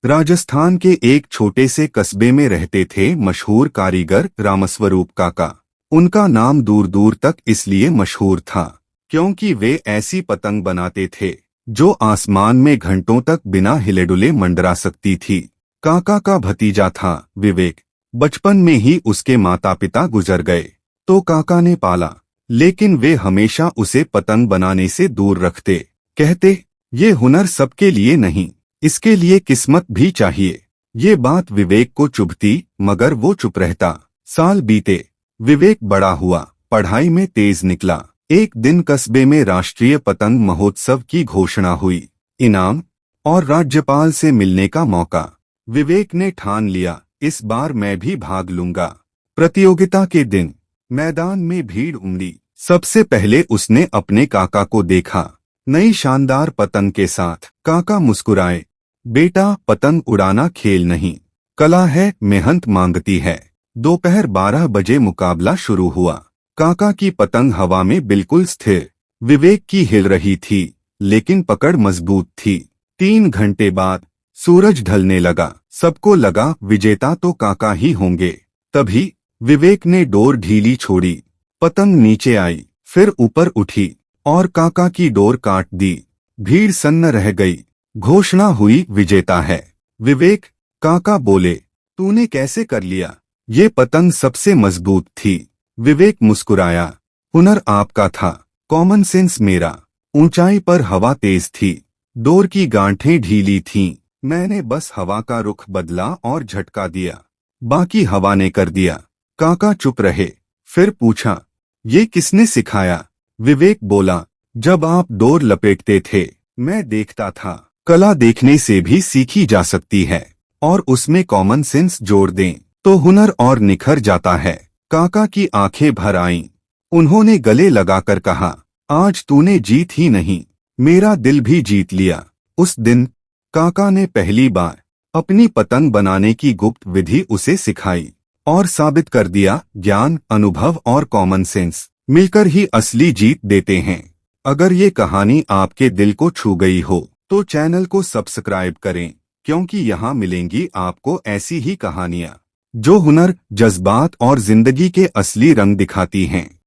राजस्थान के एक छोटे से कस्बे में रहते थे मशहूर कारीगर रामस्वरूप काका। उनका नाम दूर दूर तक इसलिए मशहूर था क्योंकि वे ऐसी पतंग बनाते थे जो आसमान में घंटों तक बिना हिले डुले मंडरा सकती थी। काका का भतीजा था विवेक। बचपन में ही उसके माता पिता गुजर गए तो काका ने पाला, लेकिन वे हमेशा उसे पतंग बनाने से दूर रखते। कहते, ये हुनर सबके लिए नहीं, इसके लिए किस्मत भी चाहिए। ये बात विवेक को चुभती, मगर वो चुप रहता। साल बीते, विवेक बड़ा हुआ, पढ़ाई में तेज निकला। एक दिन कस्बे में राष्ट्रीय पतंग महोत्सव की घोषणा हुई। इनाम और राज्यपाल से मिलने का मौका। विवेक ने ठान लिया, इस बार मैं भी भाग लूंगा। प्रतियोगिता के दिन मैदान में भीड़ उमड़ी। सबसे पहले उसने अपने काका को देखा, नई शानदार पतंग के साथ। काका मुस्कुराए, बेटा पतंग उड़ाना खेल नहीं, कला है, मेहनत मांगती है। दोपहर 12 बजे मुकाबला शुरू हुआ। काका की पतंग हवा में बिल्कुल स्थिर, विवेक की हिल रही थी, लेकिन पकड़ मजबूत थी। 3 घंटे बाद सूरज ढलने लगा। सबको लगा विजेता तो काका ही होंगे। तभी विवेक ने डोर ढीली छोड़ी, पतंग नीचे आई, फिर ऊपर उठी और काका की डोर काट दी। भीड़ सन्न रह गई। घोषणा हुई, विजेता है विवेक। काका बोले, तूने कैसे कर लिया? ये पतंग सबसे मजबूत थी। विवेक मुस्कुराया, हुनर आपका था, कॉमन सेंस मेरा। ऊंचाई पर हवा तेज थी, डोर की गांठें ढीली थीं। मैंने बस हवा का रुख बदला और झटका दिया, बाकी हवा ने कर दिया। काका चुप रहे, फिर पूछा, ये किसने सिखाया? विवेक बोला, जब आप डोर लपेटते थे मैं देखता था। कला देखने से भी सीखी जा सकती है, और उसमें कॉमन सेंस जोड़ दें तो हुनर और निखर जाता है। काका की आंखें भर आईं। उन्होंने गले लगाकर कहा, आज तूने जीत ही नहीं, मेरा दिल भी जीत लिया। उस दिन काका ने पहली बार अपनी पतंग बनाने की गुप्त विधि उसे सिखाई और साबित कर दिया, ज्ञान, अनुभव और कॉमन सेंस मिलकर ही असली जीत देते हैं। अगर ये कहानी आपके दिल को छू गई हो तो चैनल को सब्सक्राइब करें, क्योंकि यहाँ मिलेंगी आपको ऐसी ही कहानियाँ जो हुनर, जज्बात और जिंदगी के असली रंग दिखाती हैं।